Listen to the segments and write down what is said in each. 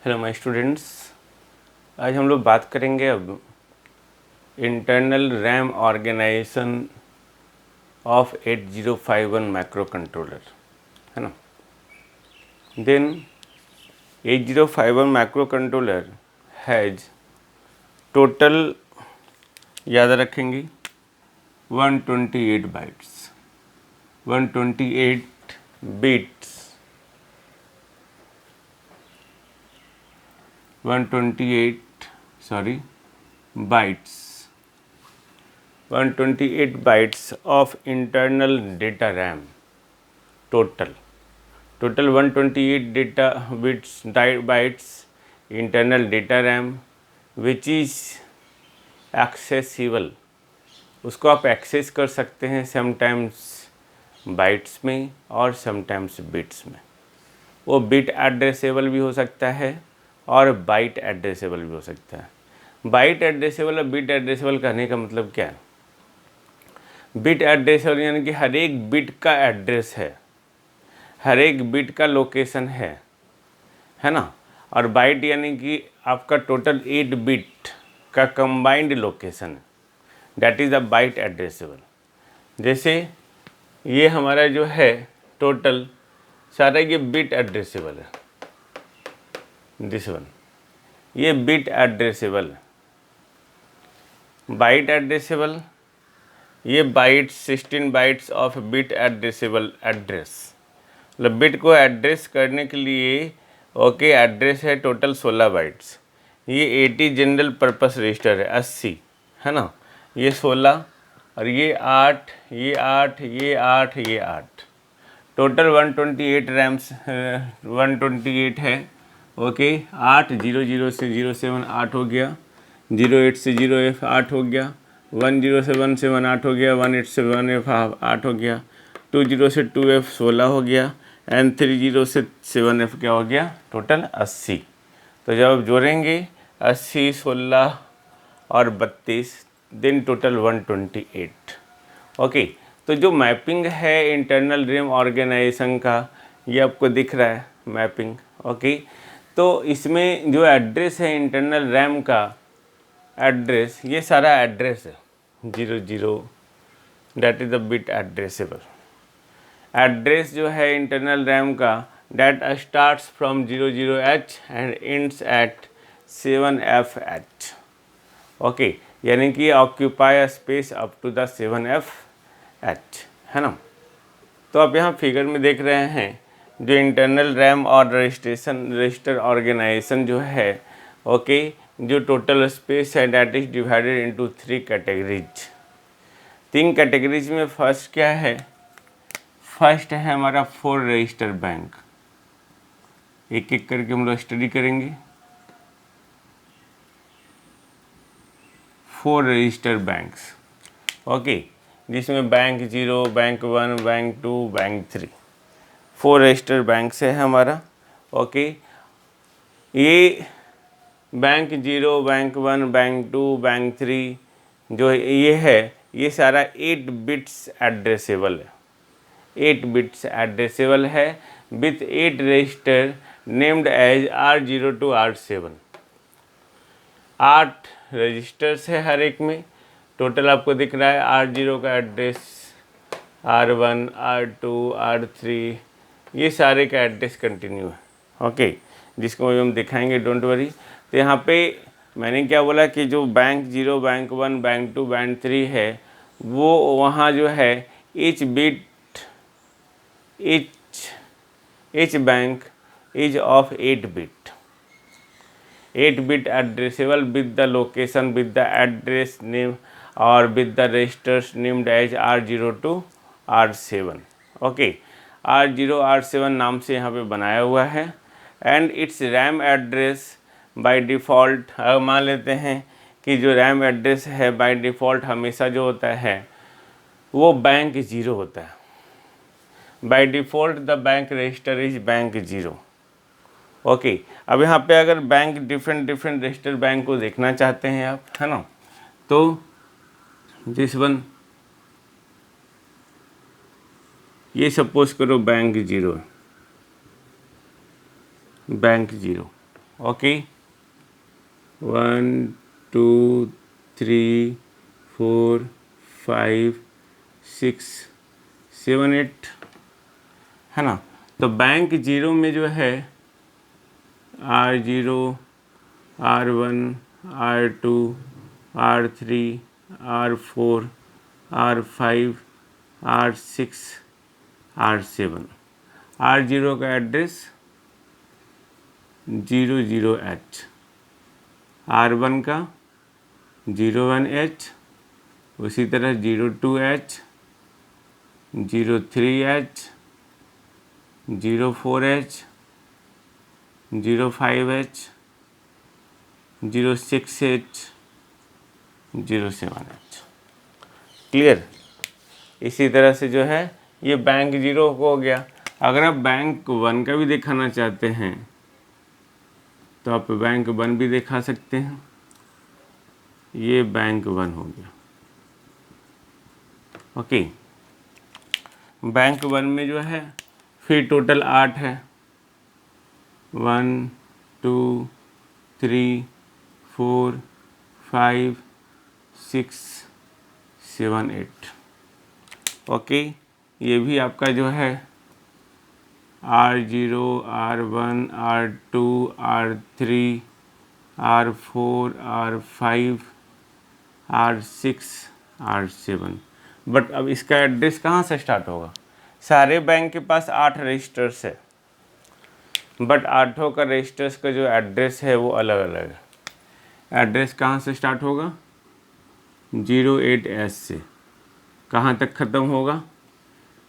Hello my students, आज हम लोग बात करेंगे अब internal RAM organization of 8051 micro controller, है ना। Then 8051 micro controller has total, याद रखेंगे, 128 bytes, 128 bits, 128 bytes of internal data RAM. Total 128 data bytes internal data RAM which is accessible. उसको आप एक्सेस कर सकते हैं समटाइम्स बाइट्स में और समटाइम्स बिट्स में। वो बिट एड्रेसेबल भी हो सकता है और बाइट एड्रेसेबल भी हो सकता है। बाइट एड्रेसेबल और बिट एड्रेसेबल कहने का मतलब क्या है? बिट एड्रेसेबल यानी कि हर एक बिट का एड्रेस है, हर एक बिट का लोकेशन है ना। और बाइट यानी कि आपका टोटल 8 बिट का कंबाइंड लोकेशन है, that is the byte addressable. जैसे ये हमारा जो है टोटल सारा ये बिट एड्रेसेबल है, दिस वन, ये बिट एड्रेसेबल है। बाइट एड्रेसेबल, ये bytes 16 bytes of bit addressable address, मतलब बिट को एड्रेस करने के लिए ओके एड्रेस है टोटल 16 बाइट्स। ये 80 जनरल पर्पस रजिस्टर है, 80, है ना। ये 16 और ये 8, ये 8, ये 8, ये 8, टोटल 128 रैम्स 128 है। ओके 8 00 से 07 8 हो गया, 08 से 0F 8 हो गया, 10 से 17 8 हो गया, 18 से 1F 8 हो गया, 20 से 2F 16 हो गया एंड 30 से 7F क्या हो गया, टोटल 80। तो जब आप जोड़ेंगे 80, 16 और 32 देन टोटल 128। ओके, तो जो मैपिंग है इंटरनल रैम ऑर्गेनाइजेशन का, ये आपको दिख रहा है मैपिंग। ओके, तो इसमें जो एड्रेस है इंटरनल रैम का एड्रेस, ये सारा एड्रेस है 00, that is the bit addressable. Address जो है इंटरनल रैम का that starts from 00H and ends at 7FH। Okay, यानी कि occupy space up to the 7FH, है ना। तो आप यहाँ फिगर में देख रहे हैं जो इंटरनल रैम और रजिस्टर ऑर्गेनाइजेशन जो है, ओके, जो टोटल स्पेस है that is divided into 3 categories. 3 categories में फर्स्ट क्या है? फर्स्ट है हमारा 4 रजिस्टर बैंक। एक एक करके हम लोग स्टडी करेंगे। 4 रजिस्टर बैंक्स, ओके, जिसमें bank 0, bank 1, bank 2, bank 3, 4 register bank से है हमारा। ओके, ये बैंक 0, बैंक 1, बैंक 2, बैंक 3 जो ये है, ये सारा 8 बिट्स एड्रेसेबल है, 8 बिट्स एड्रेसेबल है with 8 register named as R0 to R7। 8 registers है हर एक में। टोटल आपको दिख रहा है R0 का एड्रेस, R1, R2, R3, ये सारे का एड्रेस कंटिन्यू है। ओके, जिसको हम दिखाएंगे, डोंट वरी। तो यहाँ पे मैंने क्या बोला कि जो बैंक 0, बैंक 1, बैंक 2, बैंक 3 है, वो वहाँ जो है each bit, each bank is of 8 bit, 8 bit addressable with the location, with the address name और with the registers named as R0 to R7। Okay, R0 R7 नाम से यहाँ पे बनाया हुआ है and it's RAM address by default, मान लेते हैं कि जो रैम एड्रेस है बाय डिफ़ॉल्ट हमेशा जो होता है वो बैंक 0 होता है। By default the bank register is bank 0। Okay, अब यहाँ पे अगर बैंक डिफरेंट रजिस्टर बैंक को देखना चाहते हैं आप, है ना, तो दिस वन, ये सपोज करो बैंक 0, बैंक 0, ओके 1 2 3 4 5 6 7 8 है ना। तो बैंक जीरो में जो है R0 R1 R2 R3 R4 R5 R6 R7। R0 का एड्रेस 00H, R1 का 01H, उसी तरह 02H 03H 04H 05H 06H 07H। Clear. इसी तरह से जो है ये बैंक जीरो को हो गया। अगर आप बैंक वन का भी दिखाना चाहते हैं तो आप बैंक वन भी दिखा सकते हैं। ये बैंक वन हो गया। ओके, बैंक वन में जो है फिर टोटल 8 है, 1 2 3 4 5 6 7 8। ओके, ये भी आपका जो है R0 R1 R2 R3 R4 R5 R6 R7। But अब इसका एड्रेस कहाँ से स्टार्ट होगा? सारे बैंक के पास 8 रजिस्टर्स है, बट आठों का रजिस्टर्स का जो एड्रेस है वो अलग अलग है। एड्रेस कहाँ से स्टार्ट होगा? 08S से कहाँ तक ख़त्म होगा?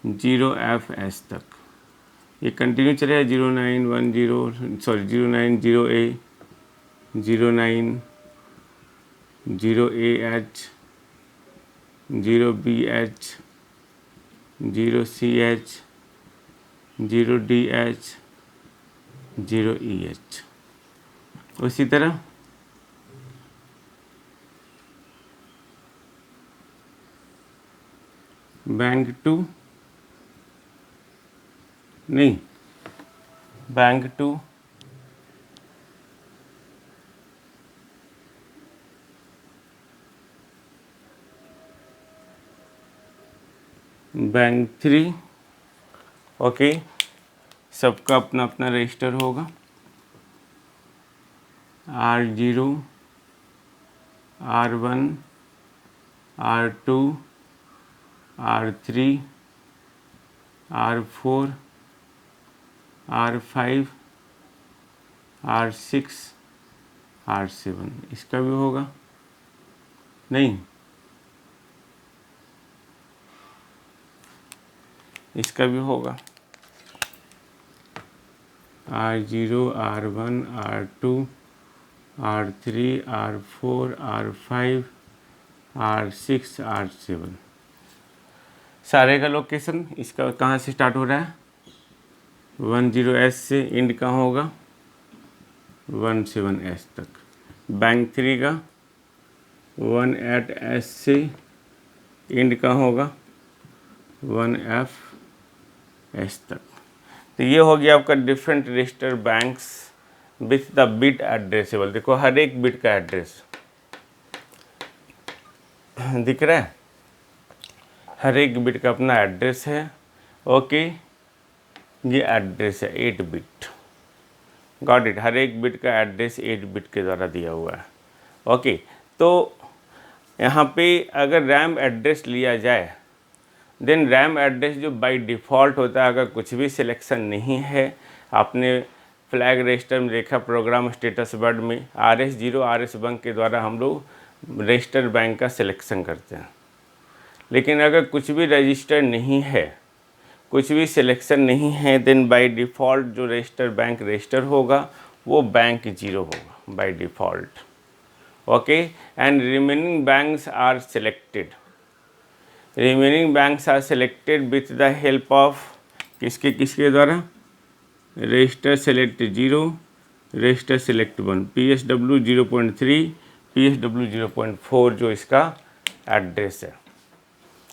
0FS तक। ये कंटिन्यू चलेगा 0910 sorry 090A 09 0AH 0BH 0CH 0DH 0EH। उसी तरह बैंक टू नहीं, bank two bank three. Okay, सबका अपना अपना रजिस्टर होगा। R0 R1 R2 R3 R4 R5 R6 R7। इसका भी होगा नहीं, इसका भी होगा R0 R1 R2 R3 R4 R5 R6 R7। सारे का लोकेशन इसका कहाँ से स्टार्ट हो रहा है? 10S से एंड कहाँ होगा? 17S तक। बैंक थ्री का 18S से एंड कहाँ होगा? 1FS तक। तो ये हो गया आपका different register banks with the bit addressable. देखो हर एक बिट का एड्रेस दिख रहा है, हर एक बिट का अपना एड्रेस है। ओके, ये एड्रेस है 8 बिट। Got it. हर एक बिट का एड्रेस 8 बिट के द्वारा दिया हुआ है। ओके, तो यहाँ पे अगर रैम एड्रेस लिया जाए देन रैम एड्रेस जो बाय डिफ़ॉल्ट होता है, अगर कुछ भी सिलेक्शन नहीं है, आपने फ्लैग रजिस्टर में देखा प्रोग्राम स्टेटस वर्ड में RS0 RS1 के द्वारा हम लोग रजिस्टर बैंक का सिलेक्शन करते हैं। लेकिन अगर कुछ भी रजिस्टर नहीं है, कुछ भी सिलेक्शन नहीं है, देन बाय डिफ़ॉल्ट जो रजिस्टर बैंक रजिस्टर होगा वो बैंक जीरो होगा by default. Okay, and remaining banks are selected. Remaining banks are selected with the help of किसके किसके द्वारा? Register select 0, register select 1, PSW 0.3 PSW 0.4 जो इसका एड्रेस है।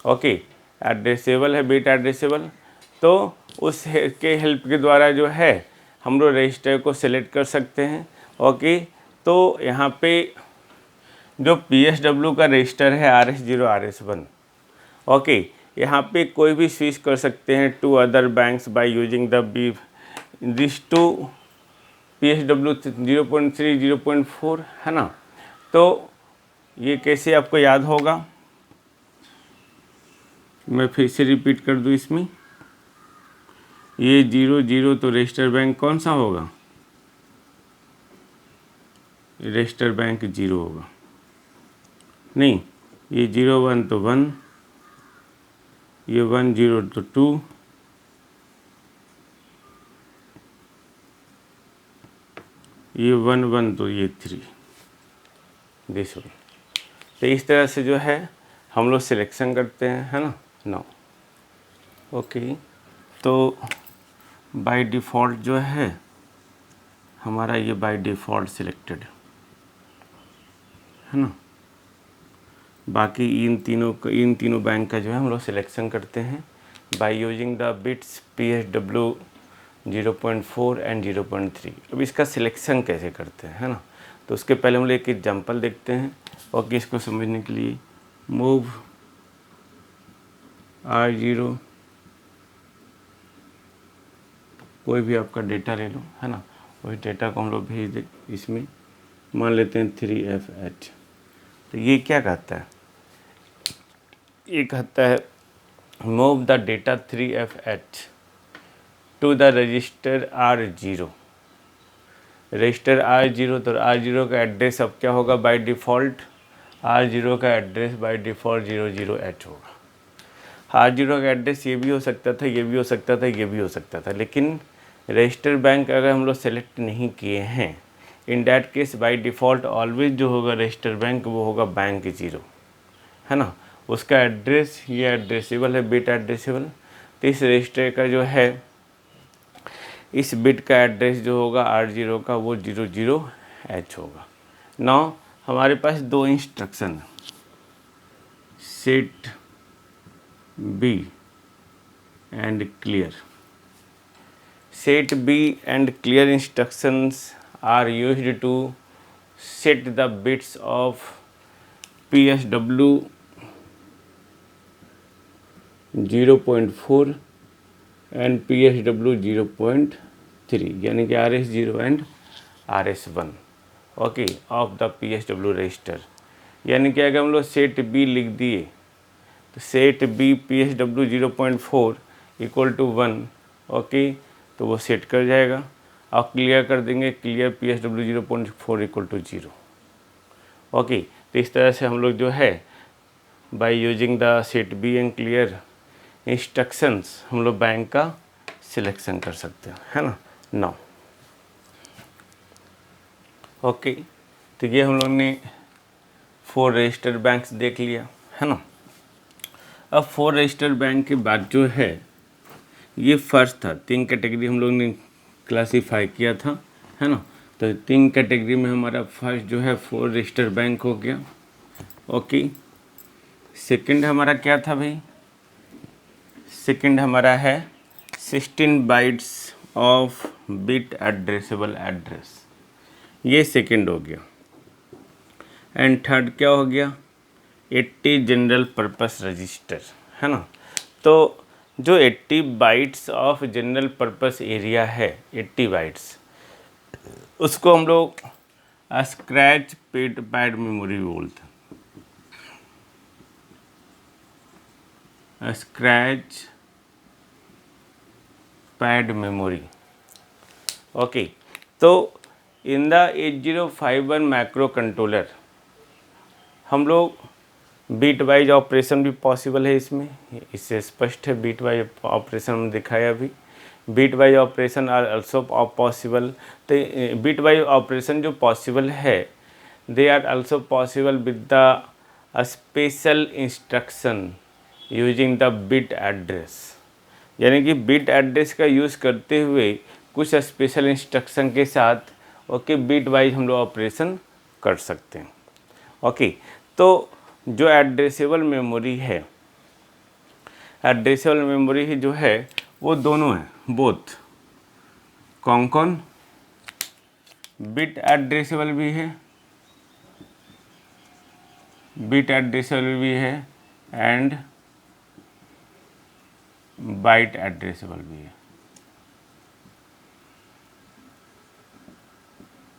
ओके, एड्रेसेबल है, बिट एड्रेसेबल। तो उस के हेल्प के द्वारा जो है हम लोग रजिस्टर को सेलेक्ट कर सकते हैं। ओके, तो यहाँ पे जो PSW का रजिस्टर है RS0 RS1, ओके, यहाँ पे कोई भी स्विच कर सकते हैं to other banks by using the B this to PSW 0.3 0.4 है ना। तो ये कैसे आपको याद होगा, मैं फिर से रिपीट कर दूँ इसमें, ये 0 0 तो रजिस्टर बैंक कौन सा होगा, रजिस्टर बैंक 0 होगा, नहीं ये 0 1 तो 1, ये 1 0 तो 2, ये 1 1 तो ये 3 दिस वन। तो इस तरह से जो है हम लोग सिलेक्शन करते हैं, है ना। नो ओके, तो बाय डिफ़ॉल्ट जो है हमारा ये बाय डिफ़ॉल्ट सिलेक्टेड है ना। बाकी इन तीनों बैंक का जो है हम लोग सिलेक्शन करते हैं bye using the bits PSW 0.4 and 0.3। अब इसका सिलेक्शन कैसे करते हैं, है ना। तो उसके पहले हम लोग एक एग्जाम्पल देखते हैं और इसको समझने के लिए मूव R0, कोई भी आपका डेटा ले लो, है ना, वही डेटा को हम लोग भेज दे, इसमें मान लेते हैं 3F8। तो ये क्या कहता है, ये कहता है move the data 3F8 to the register R0। Register R0, तो R0 का एड्रेस अब क्या होगा, बाय डिफ़ॉल्ट R0 का एड्रेस बाय डिफ़ॉल्ट 008 होगा। R0 का एड्रेस ये भी हो सकता था, ये भी हो सकता था, ये भी हो सकता था, लेकिन रजिस्टर बैंक अगर हम लोग सेलेक्ट नहीं किए हैं, in that case by default always जो होगा रजिस्टर बैंक वो होगा बैंक 0, है ना। उसका एड्रेस ये एड्रेसेबल है, बिट एड्रेसेबल। तो इस रजिस्टर का जो है इस बिट का एड्रेस जो होगा R0 का वो 00H होगा। नाउ हमारे पास दो इंस्ट्रक्शन है, set B and clear. Set B and clear instructions are used to set the bits of PSW 0.4 and PSW 0.3, यानी कि RS0 and RS1, okay, of the PSW register. यानी कि अगर हम लोग सेट B लिख दिए तो set B PSW 0.4 equal to 1, okay, तो वो सेट कर जाएगा। और क्लियर कर देंगे, clear PSW 0.4 equal to 0, okay. तो इस तरह से हम लोग जो है by using the set B and clear instructions हम लोग बैंक का सिलेक्शन कर सकते हैं, है ना। नाउ ओके, तो ये हम लोग ने 4 रजिस्टर बैंक्स देख लिया, है ना। अब 4 रजिस्टर बैंक के बाद जो है ये फर्स्ट था, 3 कैटेगरी हम लोग ने क्लासीफाई किया था, है ना। तो 3 कैटेगरी में हमारा फर्स्ट जो है 4 रजिस्टर बैंक हो गया, ओके। सेकंड हमारा क्या था भाई, सेकंड हमारा है 16 bytes of bit addressable address, ये सेकंड हो गया। एंड थर्ड क्या हो गया, 80 जनरल पर्पस रजिस्टर, है ना। तो जो 80 bytes of general purpose area है, 80 बाइट्स, उसको हम लोग स्क्रैच पैड मेमोरी बोलते हैं, स्क्रैच पैड मेमोरी, ओके। तो इन द 8051 माइक्रो कंट्रोलर हम लोग बीट वाइज ऑपरेशन भी पॉसिबल है इसमें, इससे स्पष्ट है। बीट वाइज ऑपरेशन हमने दिखाया अभी, bit wise operation are also possible. तो बीट वाइज ऑपरेशन जो पॉसिबल है, they are also possible with the special instruction using the bit address, यानी कि बिट एड्रेस का यूज़ करते हुए कुछ स्पेशल इंस्ट्रक्शन के साथ, ओके, बिट वाइज हम लोग ऑपरेशन कर सकते हैं, ओके। तो जो एड्रेसेबल मेमोरी है, एड्रेसेबल मेमोरी ही जो है वो दोनों है, बोथ कौन कौन, बिट एड्रेसेबल भी है, बिट एड्रेसेबल भी है एंड बाइट एड्रेसेबल भी है।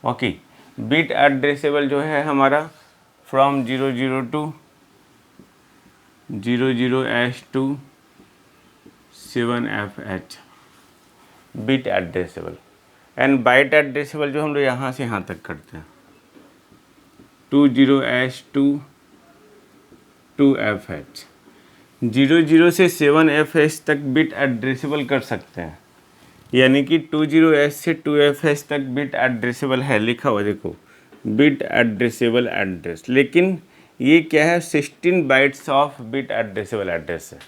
ओके, बिट एड्रेसेबल जो है हमारा from 00 to 00H to 7FH bit addressable, and byte addressable जो हम लोग यहाँ से यहाँ तक करते हैं 20H to 2FH। 00 से 7FH तक बिट एड्रेसेबल कर सकते हैं, यानी कि 20H से 2FH तक बिट एड्रेसेबल है, लिखा हुआ देखो बिट एड्रेसेबल एड्रेस। लेकिन ये क्या है, 16 bytes of bit addressable address है।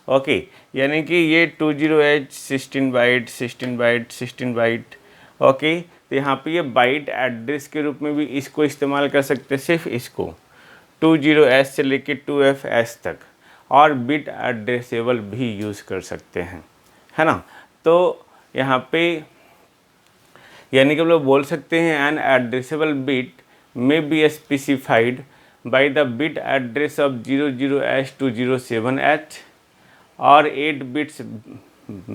ओके, यानी कि ये 20H 16 bite 16 bite 16 bite. Okay, तो यहाँ पे ये बाइट एड्रेस के रूप में भी इसको इस्तेमाल कर सकते हैं, सिर्फ इसको 20H से लेके 2FH तक, और बिट एड्रेसेबल भी यूज़ कर सकते हैं, है ना। तो यहाँ पे यानी कि हम लोग बोल सकते हैं an addressable bit may be specified by the bit address of 00H to 07H, और 8 bits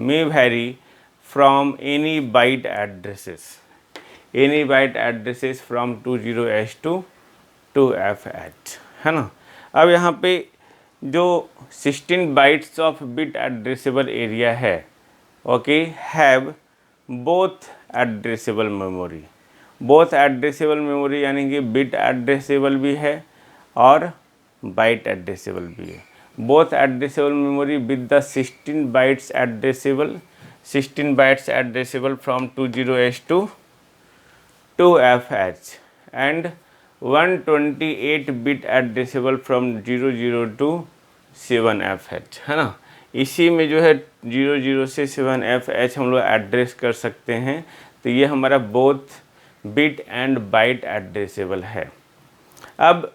may vary from any byte addresses from 20H to 2FH, है ना। अब यहाँ पे जो 16 bytes of bit addressable area है, okay, have both addressable memory, both addressable memory यानी कि बिट एड्रेसेबल भी है और बाइट एड्रेसेबल भी है। Both addressable memory with the 16 bytes addressable from 20H to 2FH and 128 bit addressable from 00 to 7FH, है ना। इसी में जो है 00 से 7FH हम लोग एड्रेस कर सकते हैं। तो ये हमारा both bit and byte addressable है। अब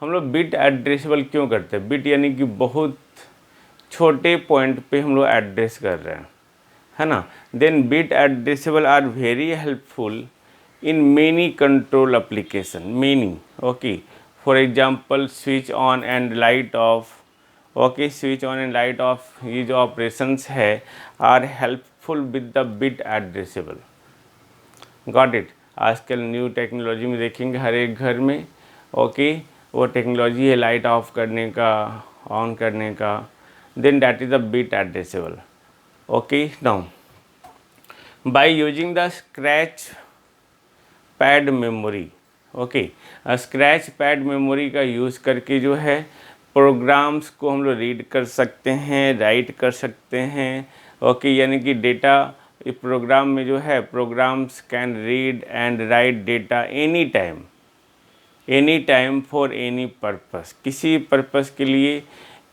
हम लोग बिट एड्रेसेबल क्यों करते हैं, बिट यानी कि बहुत छोटे पॉइंट पे हम लोग एड्रेस कर रहे हैं, है ना। Then bit addressable are very helpful in many control application, many, okay. For example switch on and light off, okay, switch on and light off, ये जो ऑपरेशंस है are helpful with the bit addressable. Got it. आजकल new technology में देखेंगे हर एक घर में, okay, वो टेक्नोलॉजी है लाइट ऑफ करने का, ऑन करने का, then that is the bit addressable. Okay, now by using the scratch pad memory, okay, scratch pad memory का यूज़ करके जो है प्रोग्राम्स को हम लोग रीड कर सकते हैं, राइट कर सकते हैं, ओके, यानी कि डेटा प्रोग्राम में जो है programs can read and write data any time for any purpose, किसी पर्पस के लिए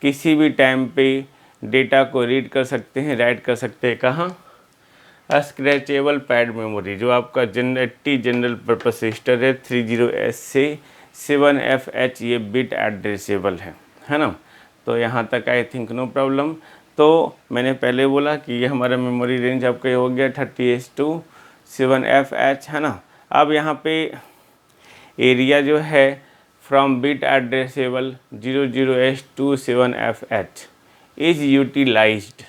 किसी भी टाइम पे डेटा को रीड कर सकते हैं, राइट कर सकते हैं। कहाँ, स्क्रैचेबल पैड मेमोरी, जो आपका जनरल पर्पस रजिस्टर है 30S से 7FH, ये बिट एड्रेसेबल है ना। तो यहाँ तक आई थिंक नो प्रॉब्लम। तो मैंने पहले बोला कि ये हमारा मेमोरी रेंज आपका हो गया 30S to 7FH, है ना। अब यहाँ पे एरिया जो है from bit addressable 00H to 7FH is utilized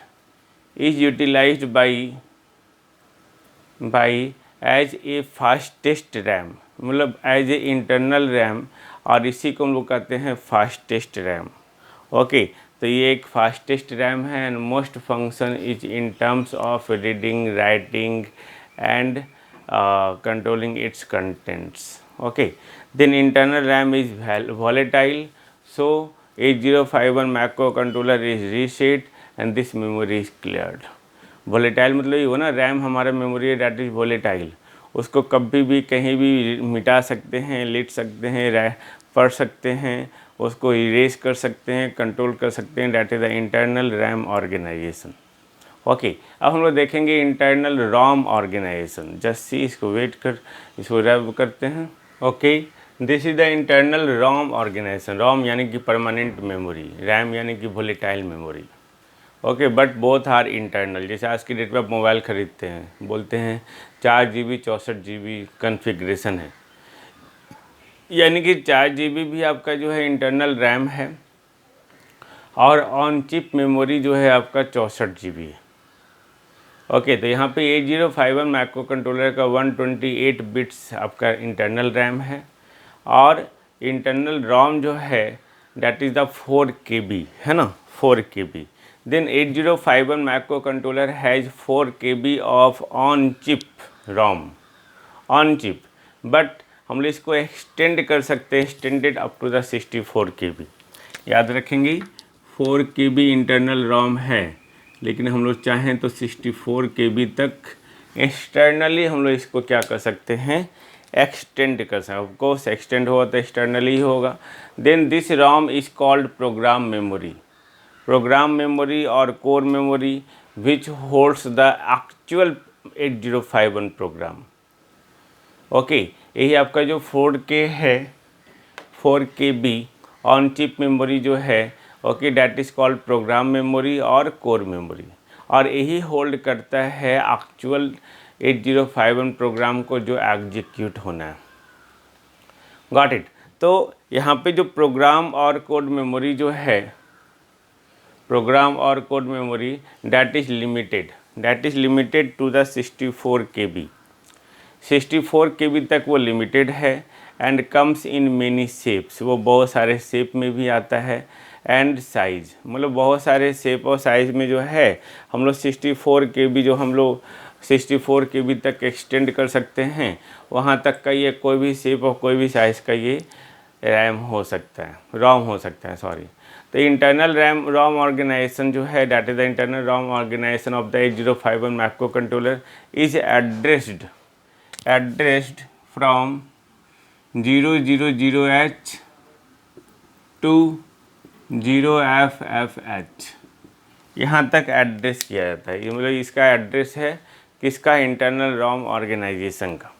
by as a fastest RAM, मतलब एज ए इंटरनल रैम, और इसी को हम लोग कहते हैं फास्टेस्ट रैम। ओके, तो ये एक फास्टेस्ट रैम है and most function is in terms of reading, writing and controlling it's contents. Okay, then internal RAM is volatile, so 8051 microcontroller is reset and this memory is cleared। volatile मतलब ये हो ना, RAM हमारा memory है that is volatile, उसको कभी भी कहीं भी मिटा सकते हैं, लिख सकते हैं, पढ़ सकते हैं, उसको इरेज कर सकते हैं, कंट्रोल कर सकते हैं, that is the internal RAM organization. Okay, अब हम लोग देखेंगे internal ROM organization. Just see, इसको वेट कर, इसको रैप करते हैं। Okay, this is the internal ROM organization. ROM यानी कि परमानेंट मेमोरी, रैम यानी कि volatile memory. Okay, but both are internal. जैसे आज की डेट में आप मोबाइल ख़रीदते हैं, बोलते हैं 4 GB 64 GB कन्फिग्रेशन है, यानी कि 4 GB भी आपका जो है इंटरनल रैम है और ऑन चिप मेमोरी जो है आपका 64 GB है। ओके, तो यहाँ पे 8051 माइक्रो कंट्रोलर का 128 बिट्स आपका इंटरनल रैम है और इंटरनल रोम जो है दैट इज़ द 4 KB, है ना, 4 KB। Then 8051 micro controller has 4 KB of on chip ROM, on chip, but हम लोग इसको एक्सटेंड कर सकते हैं, extended up to the 64 KB। याद रखेंगे 4 KB इंटरनल रोम है, लेकिन हम लोग चाहें तो 64 KB तक एक्सटर्नली हम लोग इसको क्या कर सकते हैं, एक्सटेंड कर सकते हैं। ऑफकोर्स एक्सटेंड होगा तो एक्सटर्नली ही होगा। Then this ROM is called program memory, program memory और core memory which holds the actual 8051 program. Okay, यही आपका जो 4K है, 4 KB ऑन चिप मेमोरी जो है, okay, that is called program memory और कोर मेमोरी, और यही होल्ड करता है एक्चुअल 8051 प्रोग्राम को जो एग्जीक्यूट होना है। Got it. तो यहाँ पे जो प्रोग्राम और कोड मेमोरी जो है, प्रोग्राम और code memory that is limited to the 64 KB। 64 KB तक वो लिमिटेड है and comes in many shapes, वो बहुत सारे शेप में भी आता है, एंड साइज़, मतलब बहुत सारे शेप और साइज़ में जो है हम लोग 64 KB जो हम लोग 64 KB तक एक्सटेंड कर सकते हैं, वहाँ तक का ये कोई भी शेप और कोई भी साइज़ का ये रैम हो सकता है, रोम हो सकता है, सॉरी। तो इंटरनल रैम रोम ऑर्गेनाइजेशन जो है that is the internal ROM organization of the 8051 micro controller is addressed from 000H to 0FFH, यहाँ तक एड्रेस किया जाता है। ये मतलब इसका एड्रेस है किसका, इंटरनल रोम ऑर्गेनाइजेशन का।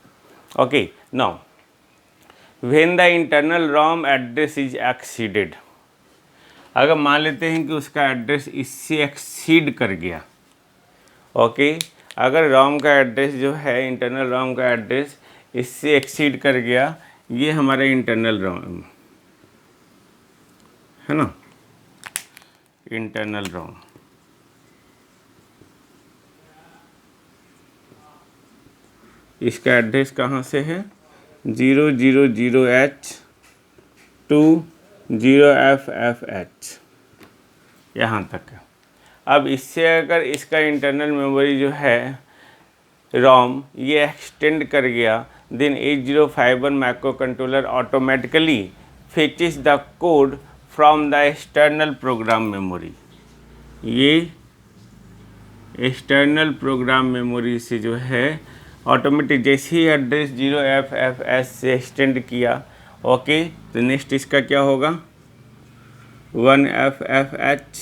Okay, now when the internal ROM address is exceeded, अगर मान लेते हैं कि उसका एड्रेस इससे एक्सीड कर गया, ओके, अगर रोम का एड्रेस जो है, इंटरनल रोम का एड्रेस इससे एक्सीड कर गया, ये हमारा इंटरनल रोम है ना, इंटरनल रोम, इसका एड्रेस कहाँ से है, 000H टू 0FFH, यहाँ तक है। अब इससे अगर इसका इंटरनल मेमोरी जो है रोम ये एक्सटेंड कर गया, then 8051 micro controller automatically fetches the code from the external program memory. ये एक्सटर्नल प्रोग्राम मेमोरी से जो है ऑटोमेटिक जैसे ही एड्रेस 0FFH से एक्सटेंड किया, ओके, तो नेक्स्ट इसका क्या होगा, 1FFH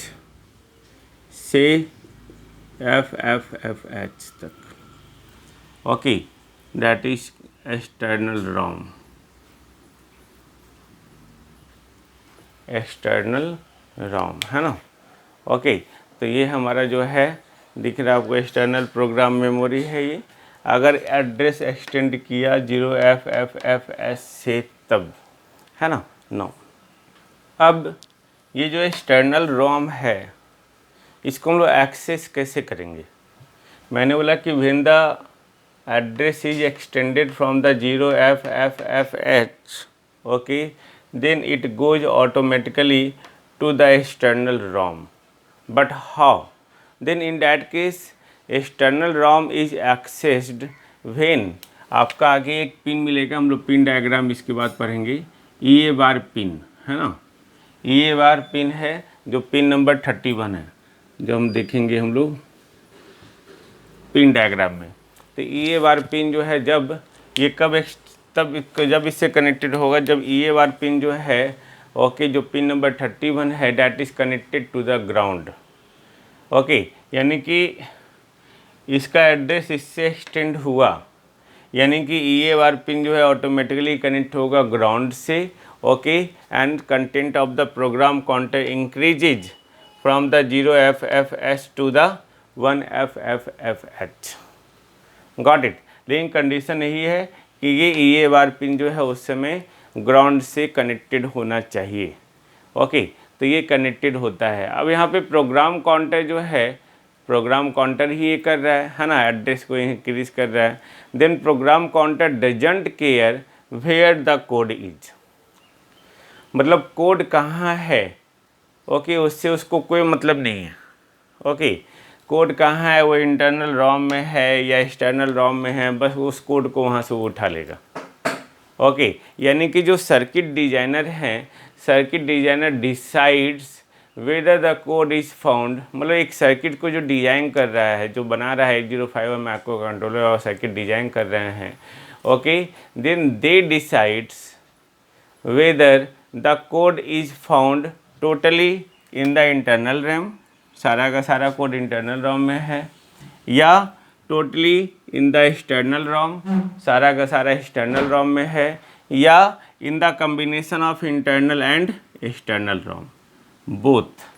से FFFH तक, okay, that is external Rome, external रोम, है ना। ओके, तो ये हमारा जो है दिख रहा है आपको एक्सटर्नल प्रोग्राम मेमोरी है ये। अगर एड्रेस एक्सटेंड किया 0FFH से तब, है ना। नो, अब ये जो एक्सटर्नल रोम है इसको हम लोग एक्सेस कैसे करेंगे। मैंने बोला कि when the address is extended from the 0FFH, okay, then it goes automatically to the external ROM. But how? Then in that case external ROM is accessed when आपका आगे एक पिन मिलेगा, हम लोग पिन डायग्राम इसके बाद पढ़ेंगे, EA बार pin, है ना, EA बार पिन है जो पिन नंबर 31 है, जो हम देखेंगे हम लोग पिन डायग्राम में। तो EA बार पिन जो है जब ये तब जब इससे कनेक्टेड होगा जब EA बार पिन जो है, ओके, जो पिन नंबर 31 है that is connected to the ground, okay, यानी कि इसका एड्रेस इससे एक्सटेंड हुआ, यानी कि EA बार पिन जो है ऑटोमेटिकली कनेक्ट होगा ग्राउंड से, okay, and content of the program counter increases from the 0FFH to the 1FFFH। Got it. लेकिन कंडीशन यही है कि ये EA बार पिन जो है उस समय ग्राउंड से कनेक्टेड होना चाहिए। ओके, तो ये कनेक्टेड होता है। अब यहाँ पे प्रोग्राम काउंटर जो है, प्रोग्राम काउंटर ही ये कर रहा है ना, एड्रेस को इंक्रीज कर रहा है। Then program counter doesn't care where the code is, मतलब कोड कहाँ है, ओके, उससे उसको कोई मतलब नहीं है। ओके, कोड कहाँ है, वो इंटरनल रोम में है या एक्सटर्नल रोम में है, बस उस कोड को वहाँ से वो उठा लेगा। ओके, यानी कि जो सर्किट डिजाइनर हैं, circuit designer decides whether the code is found, मतलब एक सर्किट को जो डिज़ाइन कर रहा है, जो बना रहा है 805 माइक्रो कंट्रोलर और सर्किट डिज़ाइन कर रहे हैं, okay, then they decides whether the code is found totally in the internal RAM, सारा का सारा कोड इंटरनल रोम में है, या totally in the external ROM, सारा का सारा एक्सटर्नल रोम में है, या in the combination of internal and external ROM, both.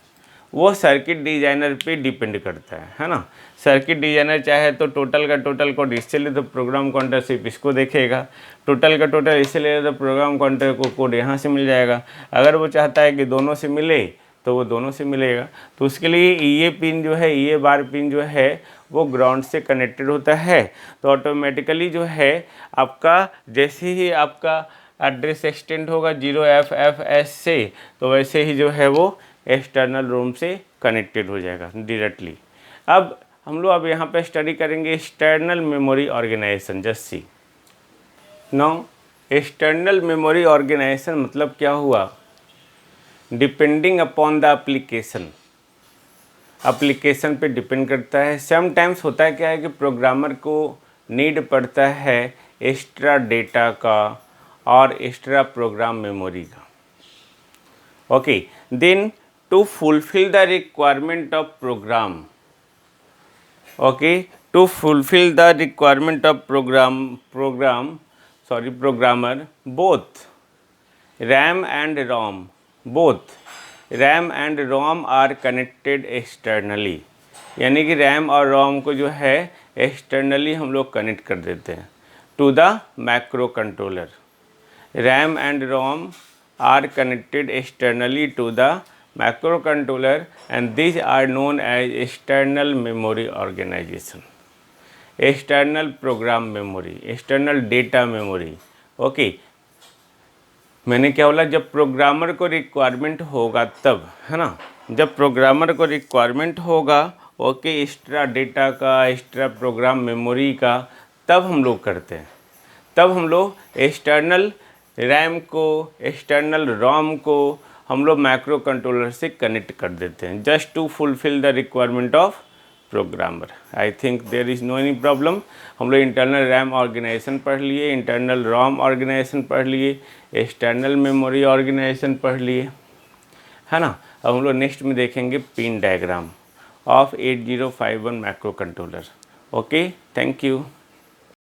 वो सर्किट डिजाइनर पे डिपेंड करता है ना। सर्किट डिजाइनर चाहे तो टोटल का टोटल कोड इससे ले तो प्रोग्राम काउंटर सिर्फ इसको देखेगा, टोटल का टोटल इससे ले तो प्रोग्राम काउंटर को कोड यहाँ से मिल जाएगा। अगर वो चाहता है कि दोनों से मिले तो वो दोनों से मिलेगा। तो उसके लिए ये पिन जो है, ये बार पिन जो है वो ग्राउंड से कनेक्टेड होता है। तो ऑटोमेटिकली जो है आपका, जैसे ही आपका एड्रेस एक्सटेंड होगा 0FFH से, तो वैसे ही जो है वो एक्सटर्नल रोम से कनेक्टेड हो जाएगा डायरेक्टली। अब हम लोग अब यहाँ पे स्टडी करेंगे external memory organization. Just see now, external memory organization मतलब क्या हुआ, depending upon the application, application पे डिपेंड करता है। समटाइम्स होता है क्या है कि प्रोग्रामर को नीड पड़ता है एक्स्ट्रा डेटा का और एक्स्ट्रा प्रोग्राम मेमोरी का। Okay, then to fulfil the requirement of program, okay, to fulfil the requirement of programmer, both RAM and ROM, both RAM and ROM are connected externally, यानी कि RAM और ROM को जो है externally हम लोग connect कर देते हैं to the micro controller. RAM and ROM are connected externally to the microcontroller and these are known as external memory organization, external program memory, external data memory। Okay, मैंने क्या बोला, जब प्रोग्रामर को रिक्वायरमेंट होगा तब, है ना, जब प्रोग्रामर को रिक्वायरमेंट होगा, ओके, एक्स्ट्रा डेटा का, एक्स्ट्रा प्रोग्राम मेमोरी का, तब हम लोग करते हैं। तब हम लोग एक्सटर्नल रैम को, एक्सटर्नल रोम को हम लोग माइक्रो कंट्रोलर से कनेक्ट कर देते हैं, just to fulfil the requirement of programmer. I think there is no any problem. हम लोग इंटरनल रैम ऑर्गेनाइजेशन पढ़ लिए, इंटरनल रोम ऑर्गेनाइजेशन पढ़ लिए, एक्सटर्नल मेमोरी ऑर्गेनाइजेशन पढ़ लिए, है ना। अब हम लोग नेक्स्ट में देखेंगे pin diagram of 8051 micro controller. Okay, thank you.